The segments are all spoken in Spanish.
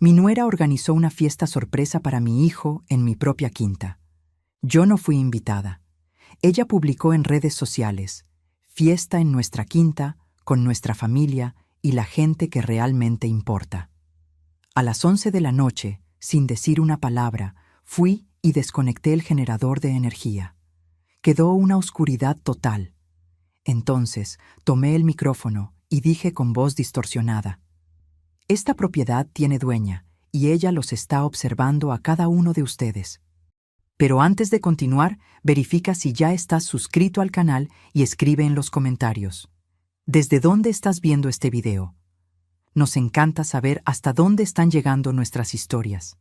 Mi nuera organizó una fiesta sorpresa para mi hijo en mi propia quinta. Yo no fui invitada. Ella publicó en redes sociales: fiesta en nuestra quinta, con nuestra familia y la gente que realmente importa. A las 11 de la noche, sin decir una palabra, fui y desconecté el generador de energía. Quedó una oscuridad total. Entonces, tomé el micrófono y dije con voz distorsionada: esta propiedad tiene dueña, y ella los está observando a cada uno de ustedes. Pero antes de continuar, verifica si ya estás suscrito al canal y escribe en los comentarios: ¿desde dónde estás viendo este video? Nos encanta saber hasta dónde están llegando nuestras historias.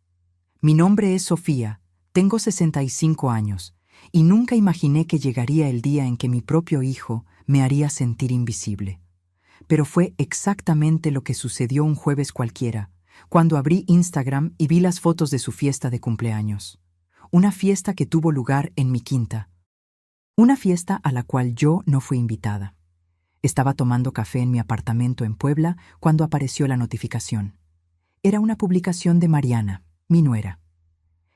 Mi nombre es Sofía, tengo 65 años, y nunca imaginé que llegaría el día en que mi propio hijo me haría sentir invisible. Pero fue exactamente lo que sucedió un jueves cualquiera, cuando abrí Instagram y vi las fotos de su fiesta de cumpleaños. Una fiesta que tuvo lugar en mi quinta. Una fiesta a la cual yo no fui invitada. Estaba tomando café en mi apartamento en Puebla cuando apareció la notificación. Era una publicación de Mariana, mi nuera.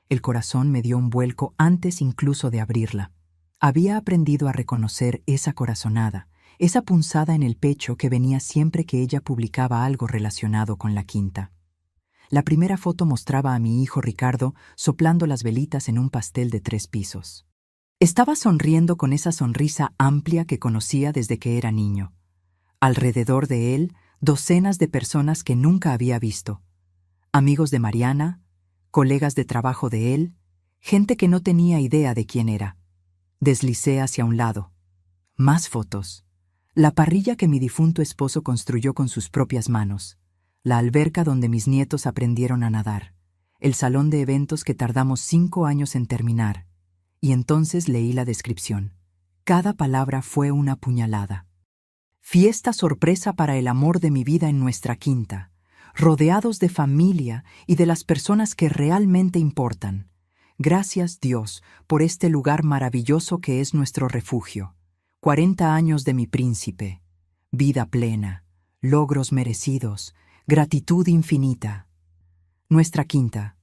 El corazón me dio un vuelco antes incluso de abrirla. Había aprendido a reconocer esa corazonada, esa punzada en el pecho que venía siempre que ella publicaba algo relacionado con la quinta. La primera foto mostraba a mi hijo Ricardo soplando las velitas en un pastel de 3 pisos. Estaba sonriendo con esa sonrisa amplia que conocía desde que era niño. Alrededor de él, docenas de personas que nunca había visto. Amigos de Mariana, colegas de trabajo de él, gente que no tenía idea de quién era. Deslicé hacia un lado. Más fotos. La parrilla que mi difunto esposo construyó con sus propias manos. La alberca donde mis nietos aprendieron a nadar. El salón de eventos que tardamos 5 años en terminar. Y entonces leí la descripción. Cada palabra fue una puñalada. Fiesta sorpresa para el amor de mi vida en nuestra quinta, rodeados de familia y de las personas que realmente importan. Gracias, Dios, por este lugar maravilloso que es nuestro refugio. 40 años de mi príncipe, vida plena, logros merecidos, gratitud infinita. Nuestra quinta,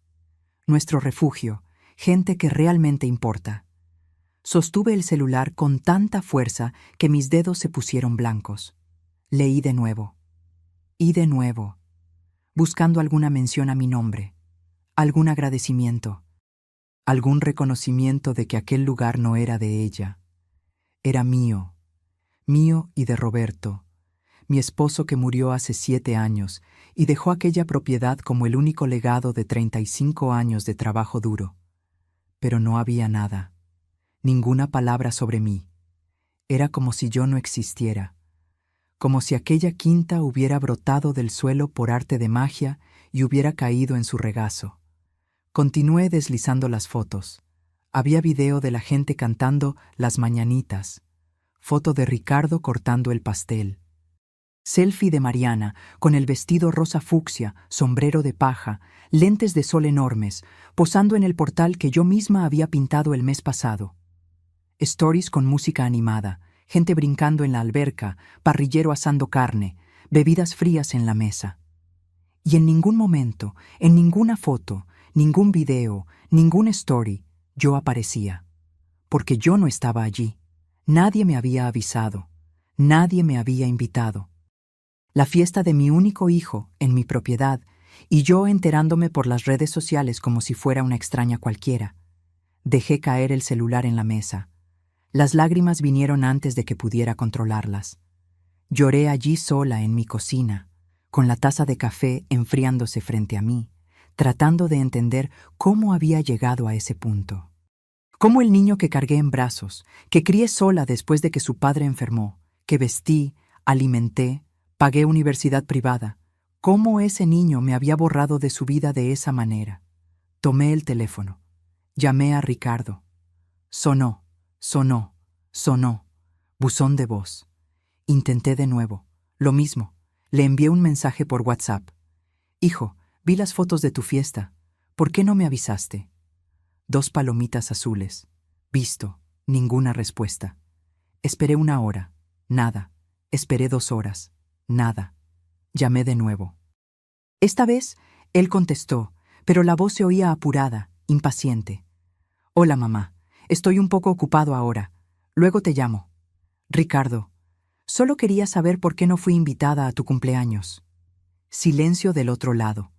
nuestro refugio, gente que realmente importa. Sostuve el celular con tanta fuerza que mis dedos se pusieron blancos. Leí de nuevo. Y de nuevo. Buscando alguna mención a mi nombre. Algún agradecimiento. Algún reconocimiento de que aquel lugar no era de ella. Era mío. Mío y de Roberto, mi esposo que murió hace 7 años y dejó aquella propiedad como el único legado de 35 años de trabajo duro. Pero no había nada. Ninguna palabra sobre mí. Era como si yo no existiera, como si aquella quinta hubiera brotado del suelo por arte de magia y hubiera caído en su regazo. Continué deslizando las fotos. Había video de la gente cantando Las Mañanitas, foto de Ricardo cortando el pastel, selfie de Mariana con el vestido rosa fucsia, sombrero de paja, lentes de sol enormes, posando en el portal que yo misma había pintado el mes pasado. Stories con música animada, gente brincando en la alberca, parrillero asando carne, bebidas frías en la mesa. Y en ningún momento, en ninguna foto, ningún video, ningún story, yo aparecía. Porque yo no estaba allí. Nadie me había avisado. Nadie me había invitado. La fiesta de mi único hijo, en mi propiedad, y yo enterándome por las redes sociales como si fuera una extraña cualquiera. Dejé caer el celular en la mesa. Las lágrimas vinieron antes de que pudiera controlarlas. Lloré allí sola en mi cocina, con la taza de café enfriándose frente a mí, tratando de entender cómo había llegado a ese punto. Cómo el niño que cargué en brazos, que crié sola después de que su padre enfermó, que vestí, alimenté, pagué universidad privada, cómo ese niño me había borrado de su vida de esa manera. Tomé el teléfono. Llamé a Ricardo. Sonó. Sonó, sonó, buzón de voz. Intenté de nuevo, lo mismo. Le envié un mensaje por WhatsApp. Hijo, vi las fotos de tu fiesta. ¿Por qué no me avisaste? 2 palomitas azules. Visto, ninguna respuesta. Esperé 1 hora, nada. Esperé 2 horas, nada. Llamé de nuevo. Esta vez Él contestó, pero la voz se oía apurada, impaciente. Hola, mamá. Estoy un poco ocupado ahora. Luego te llamo. Ricardo, solo quería saber por qué no fui invitada a tu cumpleaños. Silencio del otro lado.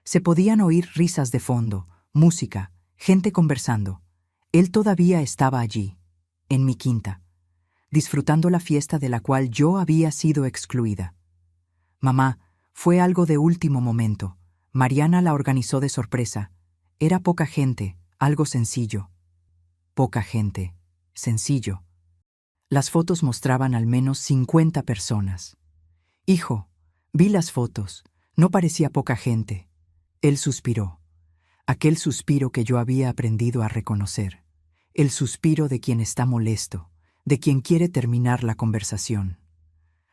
Se podían oír risas de fondo, música, gente conversando. Él todavía estaba allí, en mi quinta, disfrutando la fiesta de la cual yo había sido excluida. Mamá, fue algo de último momento. Mariana la organizó de sorpresa. Era poca gente, algo sencillo. Poca gente, sencillo. Las fotos mostraban al menos 50 personas. Hijo, vi las fotos. No parecía poca gente. Él suspiró. Aquel suspiro que yo había aprendido a reconocer. El suspiro de quien está molesto, de quien quiere terminar la conversación.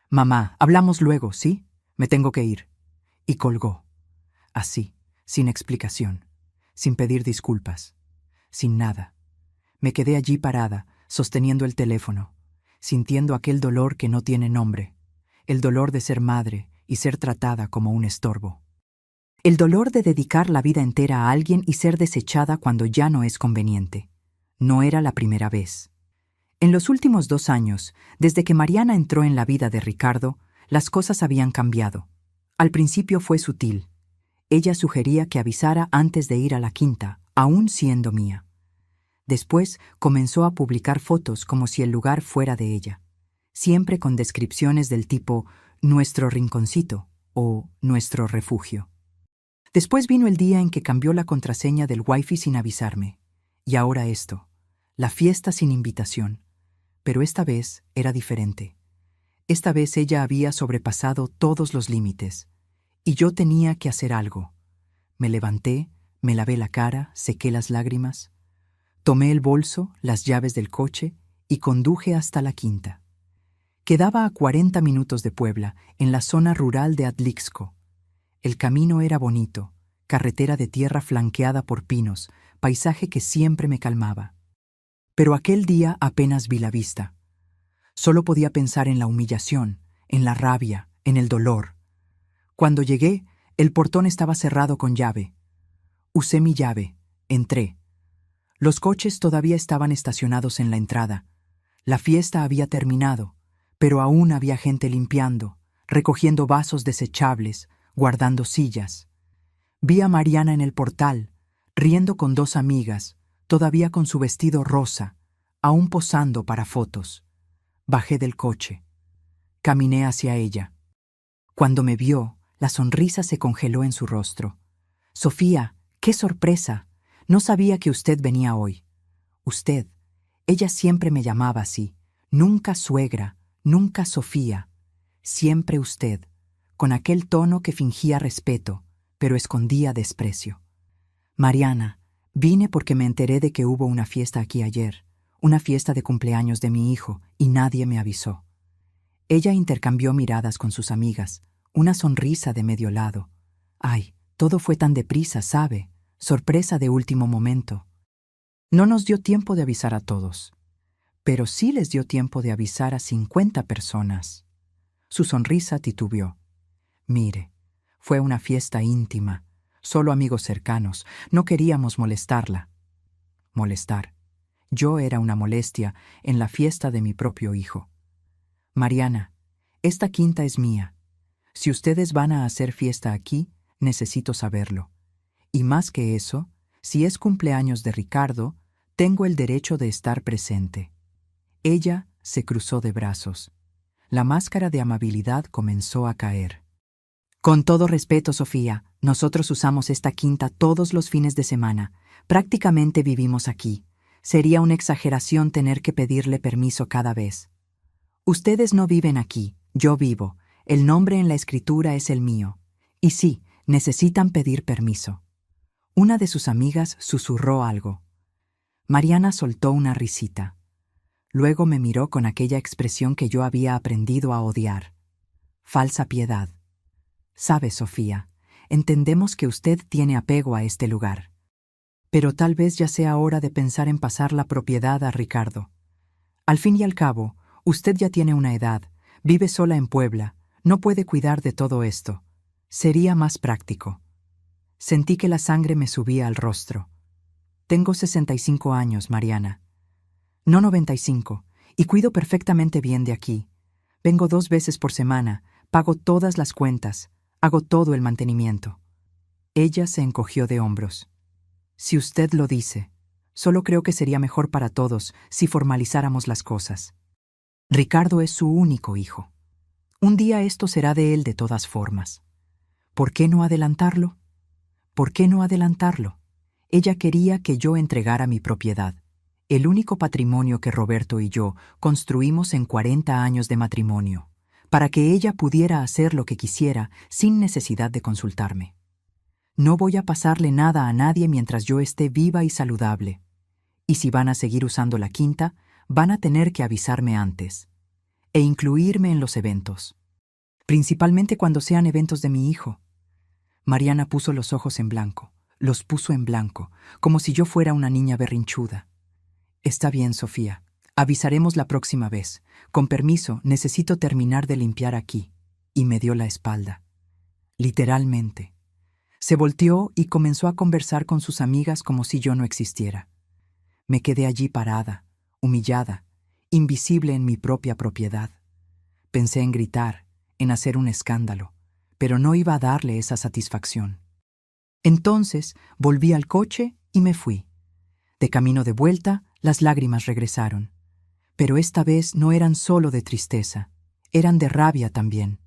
Mamá, hablamos luego, ¿sí? Me tengo que ir. Y colgó. Así, sin explicación, sin pedir disculpas, sin nada. Me quedé allí parada, sosteniendo el teléfono, sintiendo aquel dolor que no tiene nombre, el dolor de ser madre y ser tratada como un estorbo. El dolor de dedicar la vida entera a alguien y ser desechada cuando ya no es conveniente. No era la primera vez. En los últimos 2 años, desde que Mariana entró en la vida de Ricardo, las cosas habían cambiado. Al principio fue sutil. Ella sugería que avisara antes de ir a la quinta, aún siendo mía. Después comenzó a publicar fotos como si el lugar fuera de ella, siempre con descripciones del tipo «nuestro rinconcito» o «nuestro refugio». Después vino el día en que cambió la contraseña del Wi-Fi sin avisarme. Y ahora esto, la fiesta sin invitación. Pero esta vez era diferente. Esta vez ella había sobrepasado todos los límites. Y yo tenía que hacer algo. Me levanté, me lavé la cara, sequé las lágrimas. Tomé el bolso, las llaves del coche y conduje hasta la quinta. Quedaba a 40 minutos de Puebla, en la zona rural de Atlixco. El camino era bonito, carretera de tierra flanqueada por pinos, paisaje que siempre me calmaba. Pero aquel día apenas vi la vista. Solo podía pensar en la humillación, en la rabia, en el dolor. Cuando llegué, el portón estaba cerrado con llave. Usé mi llave, entré. Los coches todavía estaban estacionados en la entrada. La fiesta había terminado, pero aún había gente limpiando, recogiendo vasos desechables, guardando sillas. Vi a Mariana en el portal, riendo con 2 amigas, todavía con su vestido rosa, aún posando para fotos. Bajé del coche. Caminé hacia ella. Cuando me vio, la sonrisa se congeló en su rostro. «Sofía, qué sorpresa. No sabía que usted venía hoy». Usted. Ella siempre me llamaba así. Nunca suegra, nunca Sofía. Siempre usted, con aquel tono que fingía respeto, pero escondía desprecio. «Mariana, vine porque me enteré de que hubo una fiesta aquí ayer, una fiesta de cumpleaños de mi hijo, y nadie me avisó». Ella intercambió miradas con sus amigas, una sonrisa de medio lado. «Ay, todo fue tan deprisa, ¿sabe? Sorpresa de último momento». No nos dio tiempo de avisar a todos, pero sí les dio tiempo de avisar a 50 personas. Su sonrisa titubeó. «Mire, fue una fiesta íntima, solo amigos cercanos, no queríamos molestarla». Molestar. Yo era una molestia en la fiesta de mi propio hijo. «Mariana, esta quinta es mía. Si ustedes van a hacer fiesta aquí, necesito saberlo. Y más que eso, si es cumpleaños de Ricardo, tengo el derecho de estar presente». Ella se cruzó de brazos. La máscara de amabilidad comenzó a caer. «Con todo respeto, Sofía, nosotros usamos esta quinta todos los fines de semana. Prácticamente vivimos aquí. Sería una exageración tener que pedirle permiso cada vez. Ustedes no viven aquí, yo vivo. El nombre en la escritura es el mío. Y sí, necesitan pedir permiso». Una de sus amigas susurró algo. Mariana soltó una risita. Luego me miró con aquella expresión que yo había aprendido a odiar. Falsa piedad. «Sabe, Sofía, entendemos que usted tiene apego a este lugar. Pero tal vez ya sea hora de pensar en pasar la propiedad a Ricardo. Al fin y al cabo, usted ya tiene una edad, vive sola en Puebla, no puede cuidar de todo esto. Sería más práctico». Sentí que la sangre me subía al rostro. Tengo 65 años, Mariana. No 95, y cuido perfectamente bien de aquí. Vengo 2 veces por semana, pago todas las cuentas, hago todo el mantenimiento. Ella se encogió de hombros. Si usted lo dice, solo creo que sería mejor para todos si formalizáramos las cosas. Ricardo es su único hijo. Un día esto será de él de todas formas. ¿Por qué no adelantarlo? ¿Por qué no adelantarlo? Ella quería que yo entregara mi propiedad, el único patrimonio que Roberto y yo construimos en 40 años de matrimonio, para que ella pudiera hacer lo que quisiera sin necesidad de consultarme. No voy a pasarle nada a nadie mientras yo esté viva y saludable. Y si van a seguir usando la quinta, van a tener que avisarme antes e incluirme en los eventos, principalmente cuando sean eventos de mi hijo. Mariana puso los ojos en blanco, los puso en blanco, como si yo fuera una niña berrinchuda. Está bien, Sofía. Avisaremos la próxima vez. Con permiso, necesito terminar de limpiar aquí. Y me dio la espalda. Literalmente. Se volteó y comenzó a conversar con sus amigas como si yo no existiera. Me quedé allí parada, humillada, invisible en mi propia propiedad. Pensé en gritar, en hacer un escándalo, pero no iba a darle esa satisfacción. Entonces volví al coche y me fui. De camino de vuelta, las lágrimas regresaron. Pero esta vez no eran solo de tristeza, eran de rabia también,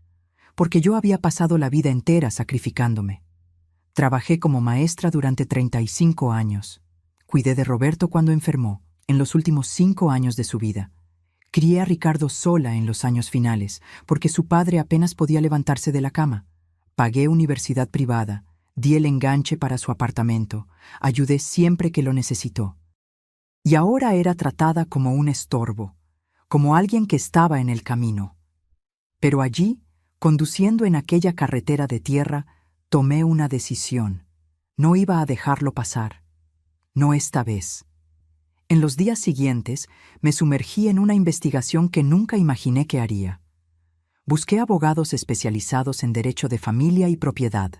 porque yo había pasado la vida entera sacrificándome. Trabajé como maestra durante 35 años. Cuidé de Roberto cuando enfermó, en los últimos 5 años de su vida. Crié a Ricardo sola en los años finales, porque su padre apenas podía levantarse de la cama. Pagué universidad privada, di el enganche para su apartamento, ayudé siempre que lo necesitó. Y ahora era tratada como un estorbo, como alguien que estaba en el camino. Pero allí, conduciendo en aquella carretera de tierra, tomé una decisión. No iba a dejarlo pasar. No esta vez. En los días siguientes, me sumergí en una investigación que nunca imaginé que haría. Busqué abogados especializados en derecho de familia y propiedad.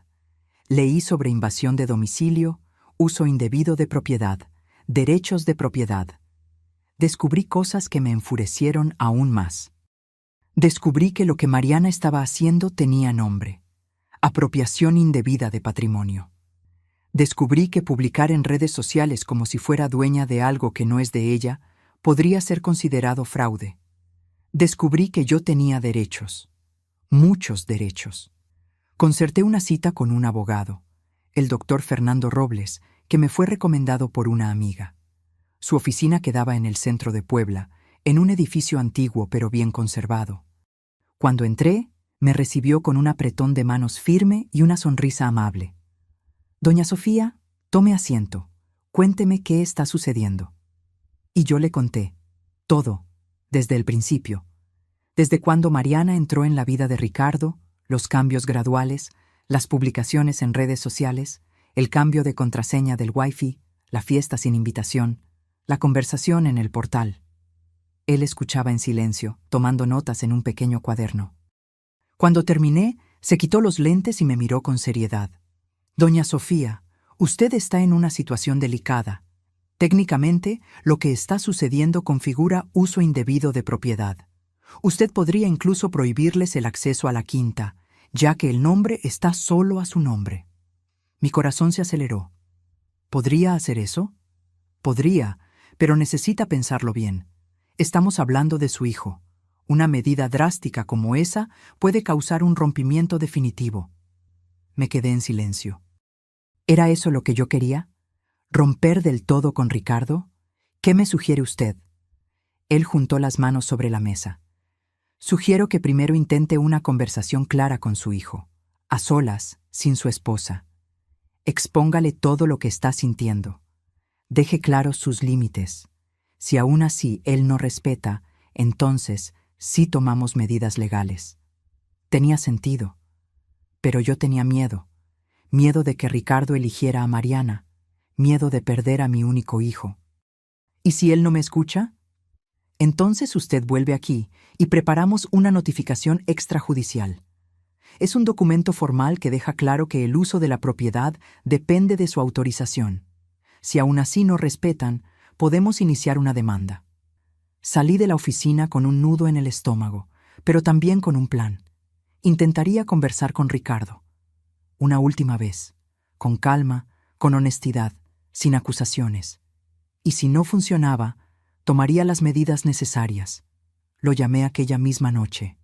Leí sobre invasión de domicilio, uso indebido de propiedad, derechos de propiedad. Descubrí cosas que me enfurecieron aún más. Descubrí que lo que Mariana estaba haciendo tenía nombre: apropiación indebida de patrimonio. Descubrí que publicar en redes sociales como si fuera dueña de algo que no es de ella podría ser considerado fraude. Descubrí que yo tenía derechos, muchos derechos. Concerté una cita con un abogado, el doctor Fernando Robles, que me fue recomendado por una amiga. Su oficina quedaba en el centro de Puebla, en un edificio antiguo pero bien conservado. Cuando entré, me recibió con un apretón de manos firme y una sonrisa amable. «Doña Sofía, tome asiento. Cuénteme qué está sucediendo». Y yo le conté todo, desde el principio. Desde cuando Mariana entró en la vida de Ricardo, los cambios graduales, las publicaciones en redes sociales, el cambio de contraseña del Wi-Fi, la fiesta sin invitación, la conversación en el portal. Él escuchaba en silencio, tomando notas en un pequeño cuaderno. Cuando terminé, se quitó los lentes y me miró con seriedad. «Doña Sofía, usted está en una situación delicada. Técnicamente, lo que está sucediendo configura uso indebido de propiedad. Usted podría incluso prohibirles el acceso a la quinta, ya que el nombre está solo a su nombre». Mi corazón se aceleró. ¿Podría hacer eso? Podría, pero necesita pensarlo bien. Estamos hablando de su hijo. Una medida drástica como esa puede causar un rompimiento definitivo. Me quedé en silencio. ¿Era eso lo que yo quería? ¿Romper del todo con Ricardo? ¿Qué me sugiere usted? Él juntó las manos sobre la mesa. Sugiero que primero intente una conversación clara con su hijo, a solas, sin su esposa. Expóngale todo lo que está sintiendo. Deje claros sus límites. Si aún así él no respeta, entonces sí tomamos medidas legales. Tenía sentido. Pero yo tenía miedo. Miedo de que Ricardo eligiera a Mariana. Miedo de perder a mi único hijo. ¿Y si él no me escucha? Entonces usted vuelve aquí y preparamos una notificación extrajudicial. Es un documento formal que deja claro que el uso de la propiedad depende de su autorización. Si aún así no respetan, podemos iniciar una demanda. Salí de la oficina con un nudo en el estómago, pero también con un plan. Intentaría conversar con Ricardo. Una última vez, con calma, con honestidad, sin acusaciones. Y si no funcionaba, tomaría las medidas necesarias. Lo llamé aquella misma noche.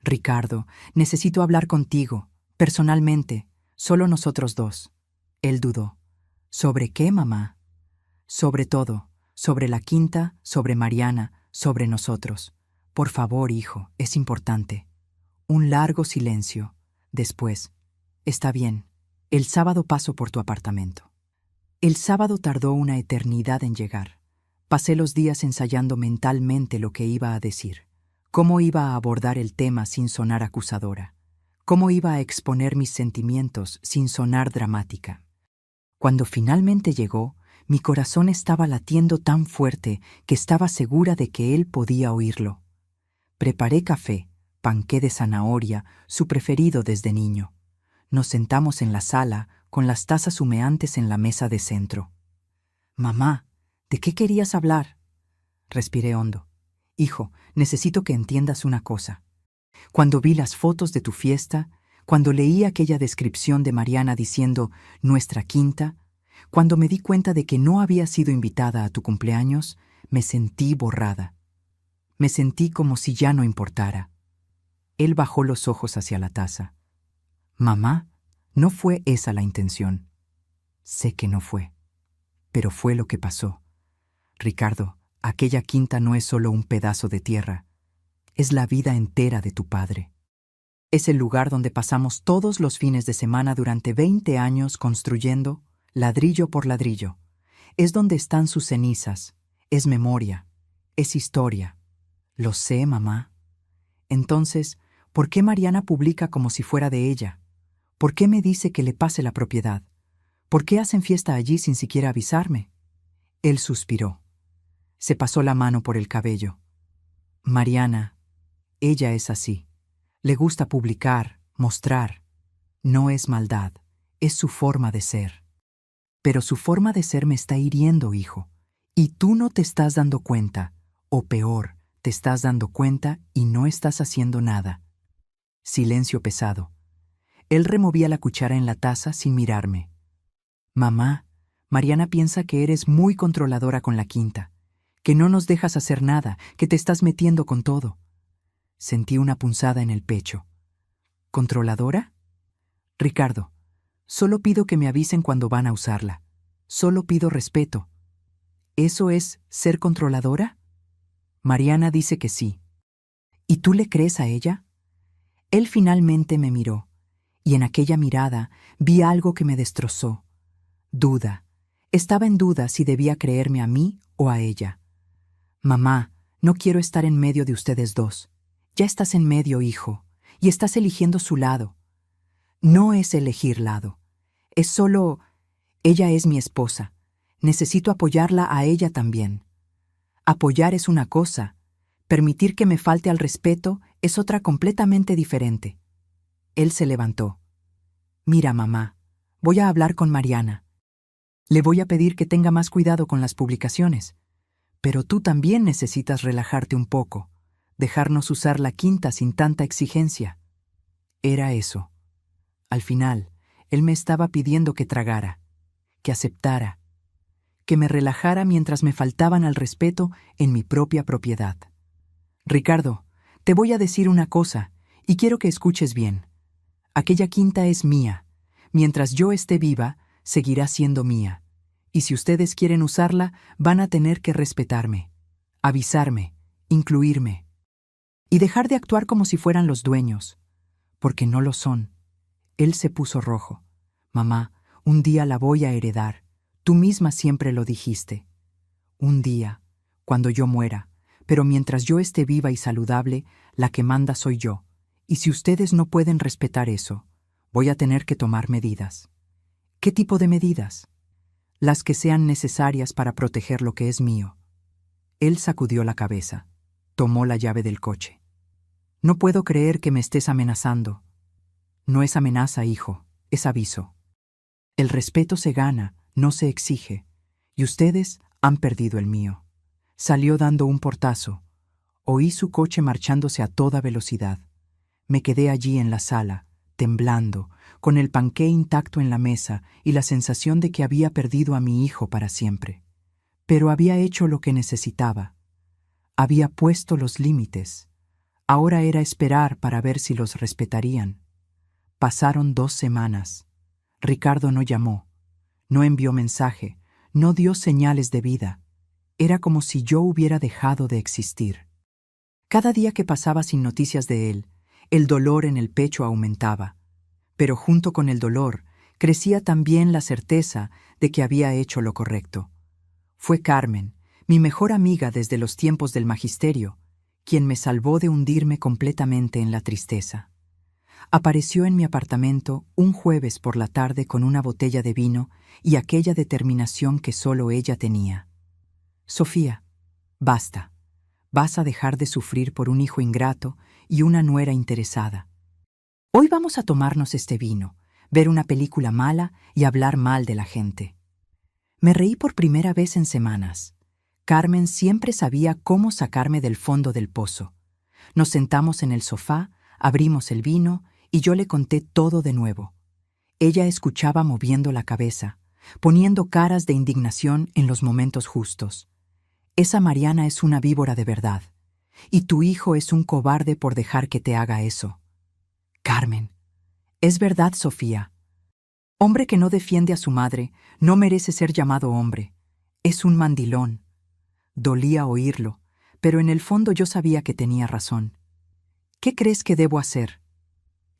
Ricardo, necesito hablar contigo, personalmente, solo nosotros dos. Él dudó. ¿Sobre qué, mamá? Sobre todo, sobre la quinta, sobre Mariana, sobre nosotros. Por favor, hijo, es importante. Un largo silencio. Después, está bien, el sábado paso por tu apartamento. El sábado tardó una eternidad en llegar. Pasé los días ensayando mentalmente lo que iba a decir. Cómo iba a abordar el tema sin sonar acusadora. Cómo iba a exponer mis sentimientos sin sonar dramática. Cuando finalmente llegó, mi corazón estaba latiendo tan fuerte que estaba segura de que él podía oírlo. Preparé café, panqué de zanahoria, su preferido desde niño. Nos sentamos en la sala, con las tazas humeantes en la mesa de centro. «Mamá, ¿de qué querías hablar?». Respiré hondo. «Hijo, necesito que entiendas una cosa. Cuando vi las fotos de tu fiesta, cuando leí aquella descripción de Mariana diciendo «nuestra quinta», cuando me di cuenta de que no había sido invitada a tu cumpleaños, me sentí borrada. Me sentí como si ya no importara». Él bajó los ojos hacia la taza. «Mamá, no fue esa la intención». «Sé que no fue, pero fue lo que pasó. Ricardo, aquella quinta no es solo un pedazo de tierra, es la vida entera de tu padre. Es el lugar donde pasamos todos los fines de semana durante 20 años construyendo, ladrillo por ladrillo. Es donde están sus cenizas, es memoria, es historia». «Lo sé, mamá». «Entonces, ¿por qué Mariana publica como si fuera de ella? ¿Por qué me dice que le pase la propiedad? ¿Por qué hacen fiesta allí sin siquiera avisarme?». Él suspiró. Se pasó la mano por el cabello. «Mariana, ella es así. Le gusta publicar, mostrar. No es maldad, es su forma de ser. Pero su forma de ser me está hiriendo, hijo. Y tú no te estás dando cuenta, o peor, te estás dando cuenta y no estás haciendo nada». Silencio pesado. Él removía la cuchara en la taza sin mirarme. «Mamá, Mariana piensa que eres muy controladora con la quinta, que no nos dejas hacer nada, que te estás metiendo con todo». Sentí una punzada en el pecho. ¿Controladora? Ricardo, solo pido que me avisen cuando van a usarla. Solo pido respeto. ¿Eso es ser controladora? Mariana dice que sí. ¿Y tú le crees a ella? Él finalmente me miró, y en aquella mirada vi algo que me destrozó. Duda. Estaba en duda si debía creerme a mí o a ella. «Mamá, no quiero estar en medio de ustedes dos. Ya estás en medio, hijo, y estás eligiendo su lado». «No es elegir lado. Es solo... ella es mi esposa. Necesito apoyarla a ella también. Apoyar es una cosa. Permitir que me falte al respeto es otra completamente diferente». Él se levantó. «Mira, mamá, voy a hablar con Mariana. Le voy a pedir que tenga más cuidado con las publicaciones. Pero tú también necesitas relajarte un poco, dejarnos usar la quinta sin tanta exigencia». Era eso. Al final, él me estaba pidiendo que tragara, que aceptara, que me relajara mientras me faltaban al respeto en mi propia propiedad. «Ricardo, te voy a decir una cosa, y quiero que escuches bien. Aquella quinta es mía. Mientras yo esté viva, seguirá siendo mía. Y si ustedes quieren usarla, van a tener que respetarme, avisarme, incluirme. Y dejar de actuar como si fueran los dueños, porque no lo son». Él se puso rojo. «Mamá, un día la voy a heredar. Tú misma siempre lo dijiste. Un día, cuando yo muera, pero mientras yo esté viva y saludable, la que manda soy yo. Y si ustedes no pueden respetar eso, voy a tener que tomar medidas». «¿Qué tipo de medidas?». «Las que sean necesarias para proteger lo que es mío». Él sacudió la cabeza. Tomó la llave del coche. «No puedo creer que me estés amenazando». No es amenaza, hijo, es aviso. El respeto se gana, no se exige, y ustedes han perdido el mío. Salió dando un portazo. Oí su coche marchándose a toda velocidad. Me quedé allí en la sala, temblando, con el panqué intacto en la mesa y la sensación de que había perdido a mi hijo para siempre. Pero había hecho lo que necesitaba. Había puesto los límites. Ahora era esperar para ver si los respetarían. Pasaron 2 semanas. Ricardo no llamó, no envió mensaje, no dio señales de vida. Era como si yo hubiera dejado de existir. Cada día que pasaba sin noticias de él, el dolor en el pecho aumentaba. Pero junto con el dolor, crecía también la certeza de que había hecho lo correcto. Fue Carmen, mi mejor amiga desde los tiempos del magisterio, quien me salvó de hundirme completamente en la tristeza. Apareció en mi apartamento un jueves por la tarde con una botella de vino y aquella determinación que solo ella tenía. Sofía, basta. Vas a dejar de sufrir por un hijo ingrato y una nuera interesada. Hoy vamos a tomarnos este vino, ver una película mala y hablar mal de la gente. Me reí por primera vez en semanas. Carmen siempre sabía cómo sacarme del fondo del pozo. Nos sentamos en el sofá, abrimos el vino y yo le conté todo de nuevo. Ella escuchaba moviendo la cabeza, poniendo caras de indignación en los momentos justos. Esa Mariana es una víbora de verdad, y tu hijo es un cobarde por dejar que te haga eso. Carmen, es verdad, Sofía. Hombre que no defiende a su madre no merece ser llamado hombre. Es un mandilón. Dolía oírlo, pero en el fondo yo sabía que tenía razón. ¿Qué crees que debo hacer?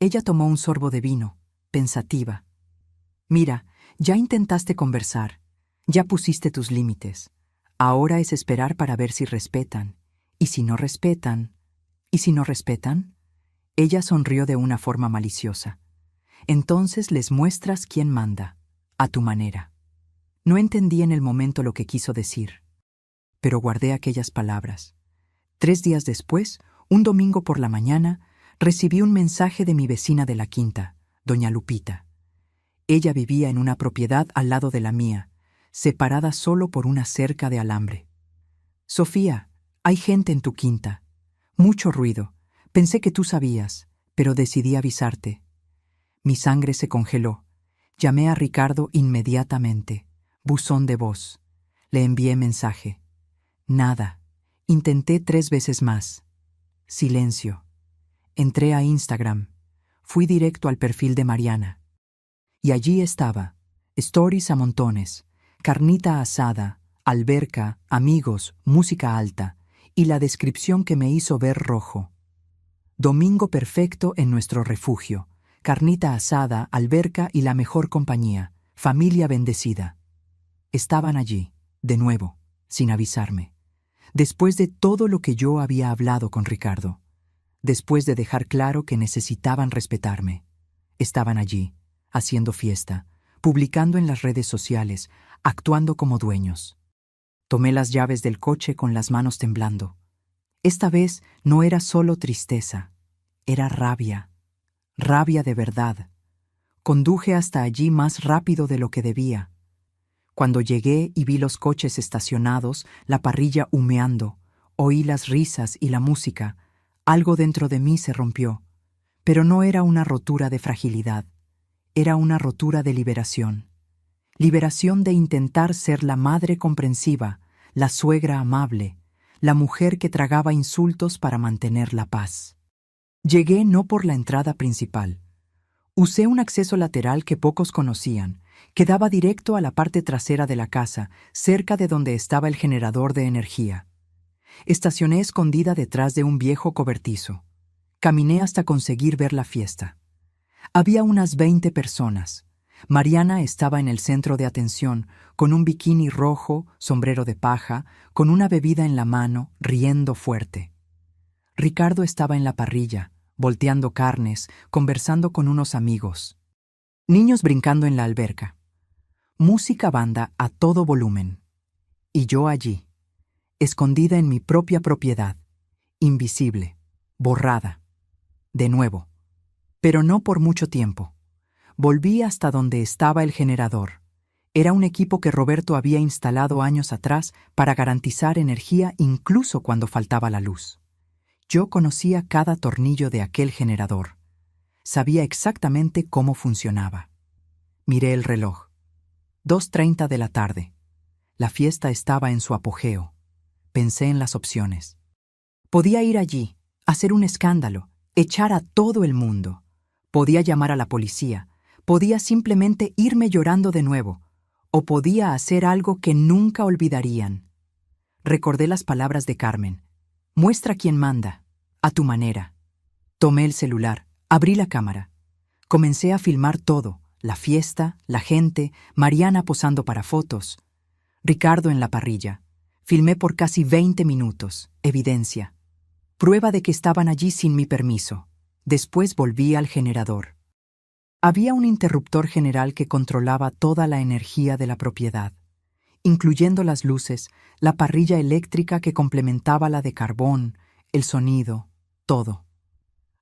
Ella tomó un sorbo de vino, pensativa. Mira, ya intentaste conversar, ya pusiste tus límites. Ahora es esperar para ver si respetan. ¿Y si no respetan? ¿Y si no respetan? Ella sonrió de una forma maliciosa. Entonces les muestras quién manda, a tu manera. No entendí en el momento lo que quiso decir, pero guardé aquellas palabras. 3 días después, un domingo por la mañana, recibí un mensaje de mi vecina de la quinta, doña Lupita. Ella vivía en una propiedad al lado de la mía, separada solo por una cerca de alambre. Sofía, hay gente en tu quinta. Mucho ruido. Pensé que tú sabías, pero decidí avisarte. Mi sangre se congeló. Llamé a Ricardo inmediatamente. Buzón de voz. Le envié mensaje. Nada. Intenté 3 veces más. Silencio. Entré a Instagram. Fui directo al perfil de Mariana. Y allí estaba. Stories a montones. Carnita asada, alberca, amigos, música alta, y la descripción que me hizo ver rojo. Domingo perfecto en nuestro refugio. Carnita asada, alberca y la mejor compañía. Familia bendecida. Estaban allí, de nuevo, sin avisarme. Después de todo lo que yo había hablado con Ricardo. Después de dejar claro que necesitaban respetarme. Estaban allí, haciendo fiesta, publicando en las redes sociales, actuando como dueños. Tomé las llaves del coche con las manos temblando. Esta vez no era solo tristeza, era rabia. Rabia de verdad. Conduje hasta allí más rápido de lo que debía. Cuando llegué y vi los coches estacionados, la parrilla humeando, oí las risas y la música, algo dentro de mí se rompió. Pero no era una rotura de fragilidad, era una rotura de liberación. Liberación de intentar ser la madre comprensiva, la suegra amable, la mujer que tragaba insultos para mantener la paz. Llegué no por la entrada principal. Usé un acceso lateral que pocos conocían, que daba directo a la parte trasera de la casa, cerca de donde estaba el generador de energía. Estacioné escondida detrás de un viejo cobertizo. Caminé hasta conseguir ver la fiesta. Había unas 20 personas. Mariana estaba en el centro de atención, con un bikini rojo, sombrero de paja, con una bebida en la mano, riendo fuerte. Ricardo estaba en la parrilla, volteando carnes, conversando con unos amigos. Niños brincando en la alberca. Música banda a todo volumen. Y yo allí, escondida en mi propia propiedad, invisible, borrada. De nuevo. Pero no por mucho tiempo. Volví hasta donde estaba el generador. Era un equipo que Roberto había instalado años atrás para garantizar energía incluso cuando faltaba la luz. Yo conocía cada tornillo de aquel generador. Sabía exactamente cómo funcionaba. Miré el reloj. 2:30 de la tarde. La fiesta estaba en su apogeo. Pensé en las opciones. Podía ir allí, hacer un escándalo, echar a todo el mundo. Podía llamar a la policía. Podía simplemente irme llorando de nuevo. O podía hacer algo que nunca olvidarían. Recordé las palabras de Carmen. Muestra quién manda, a tu manera. Tomé el celular, abrí la cámara. Comencé a filmar todo, la fiesta, la gente, Mariana posando para fotos. Ricardo en la parrilla. Filmé por casi 20 minutos, evidencia. Prueba de que estaban allí sin mi permiso. Después volví al generador. Había un interruptor general que controlaba toda la energía de la propiedad, incluyendo las luces, la parrilla eléctrica que complementaba la de carbón, el sonido, todo.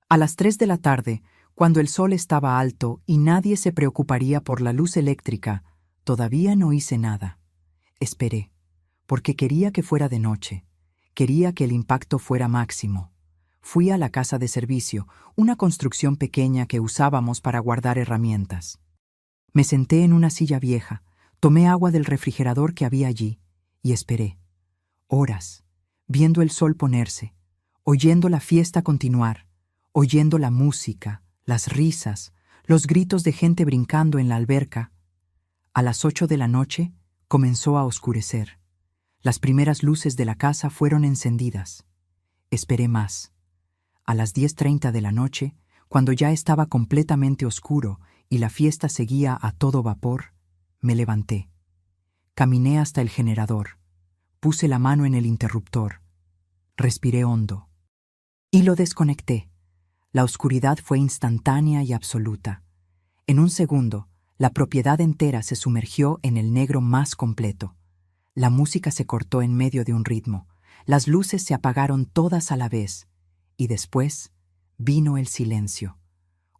A las 3 de la tarde, cuando el sol estaba alto y nadie se preocuparía por la luz eléctrica, todavía no hice nada. Esperé, porque quería que fuera de noche, quería que el impacto fuera máximo. Fui a la casa de servicio, una construcción pequeña que usábamos para guardar herramientas. Me senté en una silla vieja, tomé agua del refrigerador que había allí y esperé. Horas, viendo el sol ponerse, oyendo la fiesta continuar, oyendo la música, las risas, los gritos de gente brincando en la alberca. A las 8 de la noche comenzó a oscurecer. Las primeras luces de la casa fueron encendidas. Esperé más. A las 10:30 de la noche, cuando ya estaba completamente oscuro y la fiesta seguía a todo vapor, me levanté. Caminé hasta el generador. Puse la mano en el interruptor. Respiré hondo. Y lo desconecté. La oscuridad fue instantánea y absoluta. En un segundo, la propiedad entera se sumergió en el negro más completo. La música se cortó en medio de un ritmo. Las luces se apagaron todas a la vez. Y después vino el silencio.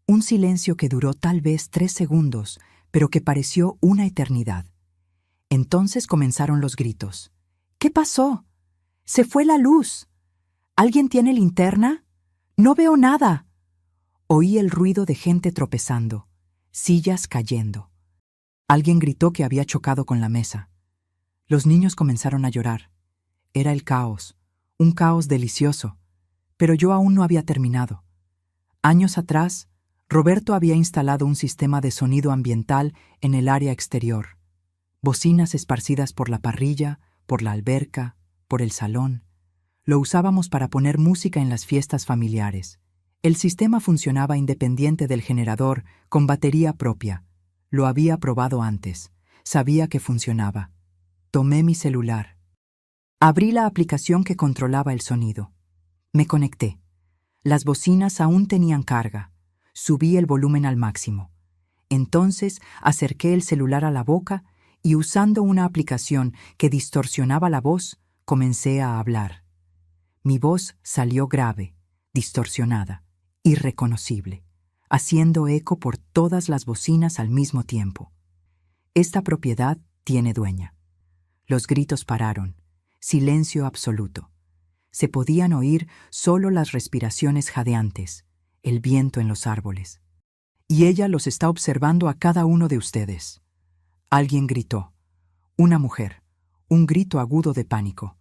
Un silencio que duró tal vez 3 segundos, pero que pareció una eternidad. Entonces comenzaron los gritos. ¿Qué pasó? ¡Se fue la luz! ¿Alguien tiene linterna? ¡No veo nada! Oí el ruido de gente tropezando, sillas cayendo. Alguien gritó que había chocado con la mesa. Los niños comenzaron a llorar. Era el caos, un caos delicioso. Pero yo aún no había terminado. Años atrás, Roberto había instalado un sistema de sonido ambiental en el área exterior. Bocinas esparcidas por la parrilla, por la alberca, por el salón. Lo usábamos para poner música en las fiestas familiares. El sistema funcionaba independiente del generador, con batería propia. Lo había probado antes. Sabía que funcionaba. Tomé mi celular. Abrí la aplicación que controlaba el sonido. Me conecté. Las bocinas aún tenían carga. Subí el volumen al máximo. Entonces acerqué el celular a la boca y usando una aplicación que distorsionaba la voz, comencé a hablar. Mi voz salió grave, distorsionada, irreconocible, haciendo eco por todas las bocinas al mismo tiempo. Esta propiedad tiene dueña. Los gritos pararon. Silencio absoluto. Se podían oír solo las respiraciones jadeantes, el viento en los árboles. Y ella los está observando a cada uno de ustedes. Alguien gritó. Una mujer. Un grito agudo de pánico.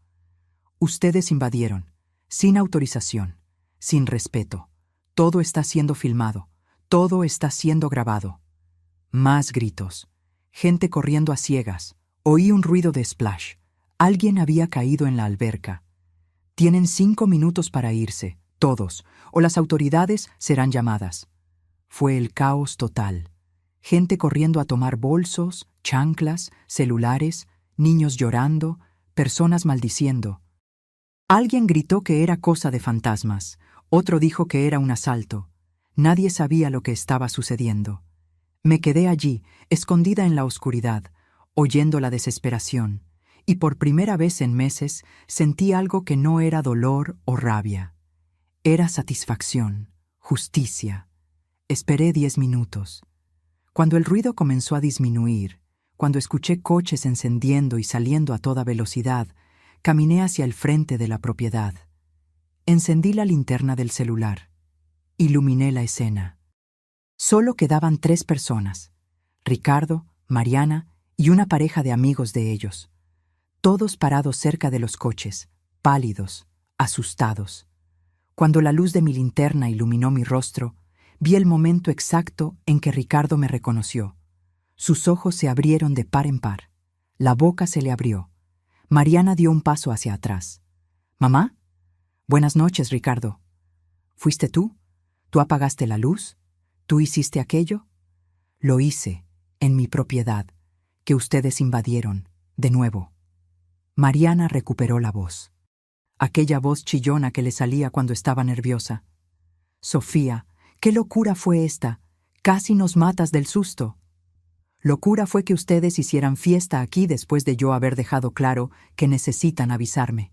Ustedes invadieron, sin autorización, sin respeto. Todo está siendo filmado. Todo está siendo grabado. Más gritos. Gente corriendo a ciegas. Oí un ruido de splash. Alguien había caído en la alberca. Tienen 5 minutos para irse, todos, o las autoridades serán llamadas. Fue el caos total. Gente corriendo a tomar bolsos, chanclas, celulares, niños llorando, personas maldiciendo. Alguien gritó que era cosa de fantasmas, otro dijo que era un asalto. Nadie sabía lo que estaba sucediendo. Me quedé allí, escondida en la oscuridad, oyendo la desesperación. Y por primera vez en meses sentí algo que no era dolor o rabia. Era satisfacción, justicia. Esperé 10 minutos. Cuando el ruido comenzó a disminuir, cuando escuché coches encendiendo y saliendo a toda velocidad, caminé hacia el frente de la propiedad. Encendí la linterna del celular. Iluminé la escena. Solo quedaban 3 personas: Ricardo, Mariana y una pareja de amigos de ellos. Todos parados cerca de los coches, pálidos, asustados. Cuando la luz de mi linterna iluminó mi rostro, vi el momento exacto en que Ricardo me reconoció. Sus ojos se abrieron de par en par. La boca se le abrió. Mariana dio un paso hacia atrás. «¿Mamá? Buenas noches, Ricardo. ¿Fuiste tú? ¿Tú apagaste la luz? ¿Tú hiciste aquello?» «Lo hice, en mi propiedad, que ustedes invadieron, de nuevo». Mariana recuperó la voz. Aquella voz chillona que le salía cuando estaba nerviosa. «Sofía, ¿qué locura fue esta? Casi nos matas del susto». «Locura fue que ustedes hicieran fiesta aquí después de yo haber dejado claro que necesitan avisarme.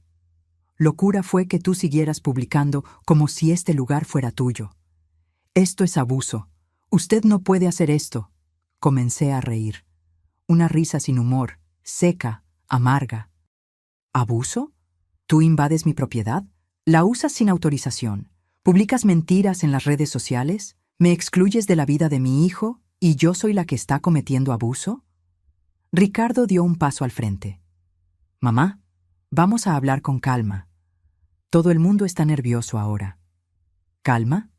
Locura fue que tú siguieras publicando como si este lugar fuera tuyo. Esto es abuso. Usted no puede hacer esto». Comencé a reír. Una risa sin humor, seca, amarga. ¿Abuso? ¿Tú invades mi propiedad? ¿La usas sin autorización? ¿Publicas mentiras en las redes sociales? ¿Me excluyes de la vida de mi hijo y yo soy la que está cometiendo abuso? Ricardo dio un paso al frente. «Mamá, vamos a hablar con calma. Todo el mundo está nervioso ahora». «¿Calma?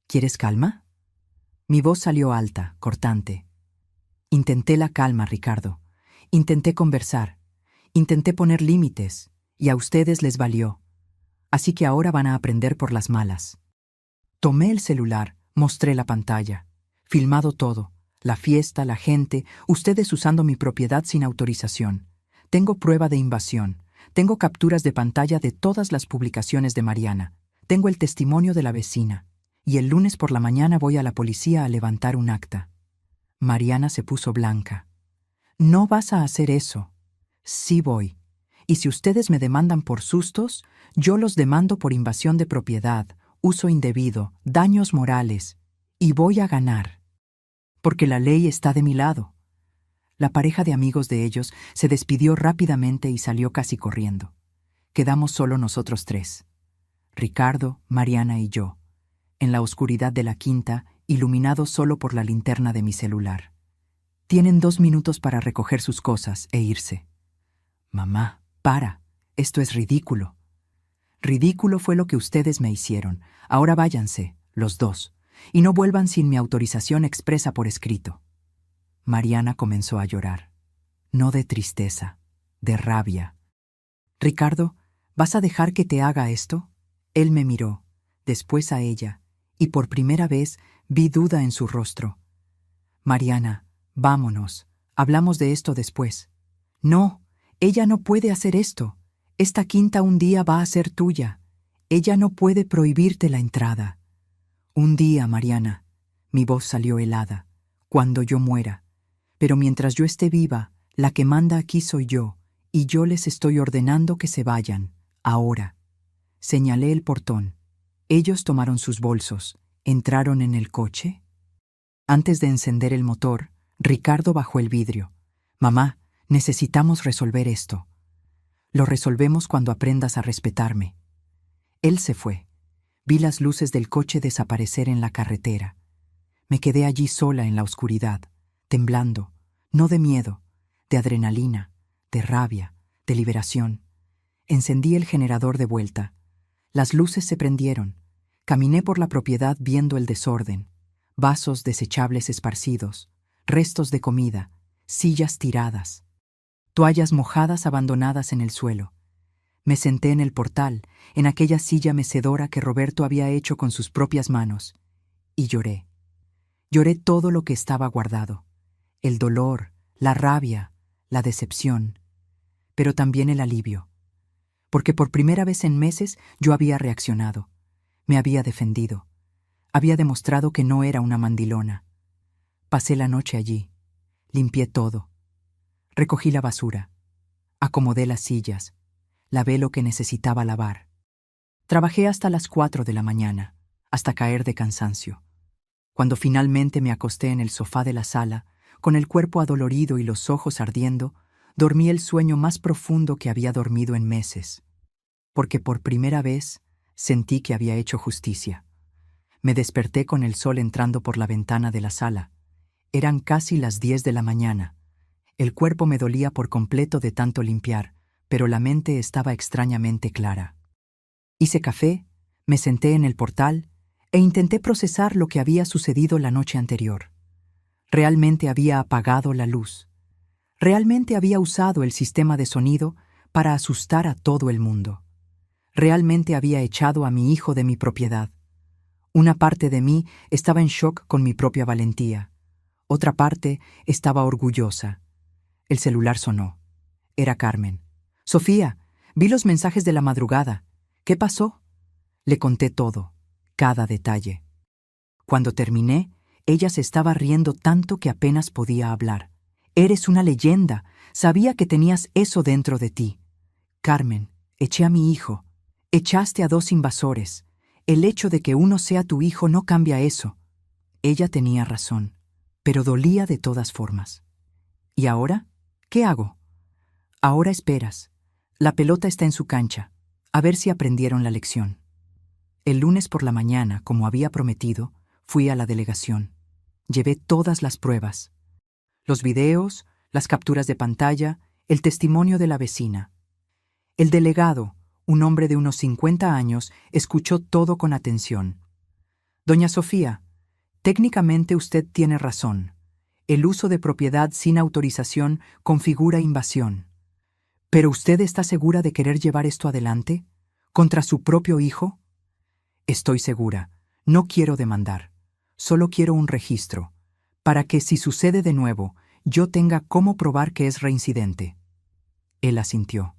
¿Quieres calma?» Mi voz salió alta, cortante. Intenté la calma, Ricardo. Intenté conversar. Intenté poner límites, y a ustedes les valió. Así que ahora van a aprender por las malas. Tomé el celular, mostré la pantalla. Filmado todo. La fiesta, la gente, ustedes usando mi propiedad sin autorización. Tengo prueba de invasión. Tengo capturas de pantalla de todas las publicaciones de Mariana. Tengo el testimonio de la vecina. Y el lunes por la mañana voy a la policía a levantar un acta». Mariana se puso blanca. «No vas a hacer eso». «Sí voy. Y si ustedes me demandan por sustos, yo los demando por invasión de propiedad, uso indebido, daños morales. Y voy a ganar. Porque la ley está de mi lado». La pareja de amigos de ellos se despidió rápidamente y salió casi corriendo. Quedamos solo nosotros 3. Ricardo, Mariana y yo, en la oscuridad de la quinta, iluminados solo por la linterna de mi celular. «Tienen 2 minutos para recoger sus cosas e irse». «Mamá, para. Esto es ridículo». «Ridículo fue lo que ustedes me hicieron. Ahora váyanse, los 2, y no vuelvan sin mi autorización expresa por escrito». Mariana comenzó a llorar. No de tristeza, de rabia. «Ricardo, ¿vas a dejar que te haga esto?» Él me miró, después a ella, y por primera vez vi duda en su rostro. «Mariana, vámonos. Hablamos de esto después». «No, ella no puede hacer esto. Esta quinta un día va a ser tuya. Ella no puede prohibirte la entrada». «Un día, Mariana». Mi voz salió helada. «Cuando yo muera. Pero mientras yo esté viva, la que manda aquí soy yo, y yo les estoy ordenando que se vayan, ahora». Señalé el portón. Ellos tomaron sus bolsos. ¿Entraron en el coche? Antes de encender el motor, Ricardo bajó el vidrio. «Mamá, necesitamos resolver esto». «Lo resolvemos cuando aprendas a respetarme». Él se fue. Vi las luces del coche desaparecer en la carretera. Me quedé allí sola en la oscuridad, temblando, no de miedo, de adrenalina, de rabia, de liberación. Encendí el generador de vuelta. Las luces se prendieron. Caminé por la propiedad viendo el desorden. Vasos desechables esparcidos, restos de comida, sillas tiradas, toallas mojadas abandonadas en el suelo. Me senté en el portal, en aquella silla mecedora que Roberto había hecho con sus propias manos, y lloré. Lloré todo lo que estaba guardado. El dolor, la rabia, la decepción, pero también el alivio. Porque por primera vez en meses yo había reaccionado. Me había defendido. Había demostrado que no era una mandilona. Pasé la noche allí. Limpié todo. Recogí la basura. Acomodé las sillas. Lavé lo que necesitaba lavar. Trabajé hasta las 4 de la mañana, hasta caer de cansancio. Cuando finalmente me acosté en el sofá de la sala, con el cuerpo adolorido y los ojos ardiendo, dormí el sueño más profundo que había dormido en meses, porque por primera vez sentí que había hecho justicia. Me desperté con el sol entrando por la ventana de la sala. Eran casi las 10 de la mañana. El cuerpo me dolía por completo de tanto limpiar, pero la mente estaba extrañamente clara. Hice café, me senté en el portal e intenté procesar lo que había sucedido la noche anterior. Realmente había apagado la luz. Realmente había usado el sistema de sonido para asustar a todo el mundo. Realmente había echado a mi hijo de mi propiedad. Una parte de mí estaba en shock con mi propia valentía. Otra parte estaba orgullosa. El celular sonó. Era Carmen. «Sofía, vi los mensajes de la madrugada. ¿Qué pasó?» Le conté todo, cada detalle. Cuando terminé, ella se estaba riendo tanto que apenas podía hablar. «Eres una leyenda. Sabía que tenías eso dentro de ti. Carmen, eché a mi hijo. Echaste a 2 invasores. El hecho de que uno sea tu hijo no cambia eso». Ella tenía razón, pero dolía de todas formas. ¿Y ahora? ¿Qué hago? Ahora esperas. La pelota está en su cancha. A ver si aprendieron la lección. El lunes por la mañana, como había prometido, fui a la delegación. Llevé todas las pruebas. Los videos, las capturas de pantalla, el testimonio de la vecina. El delegado, un hombre de unos 50 años, escuchó todo con atención. «Doña Sofía, técnicamente usted tiene razón. El uso de propiedad sin autorización configura invasión. ¿Pero usted está segura de querer llevar esto adelante? ¿Contra su propio hijo?» «Estoy segura. No quiero demandar. Solo quiero un registro, para que si sucede de nuevo, yo tenga cómo probar que es reincidente». Él asintió.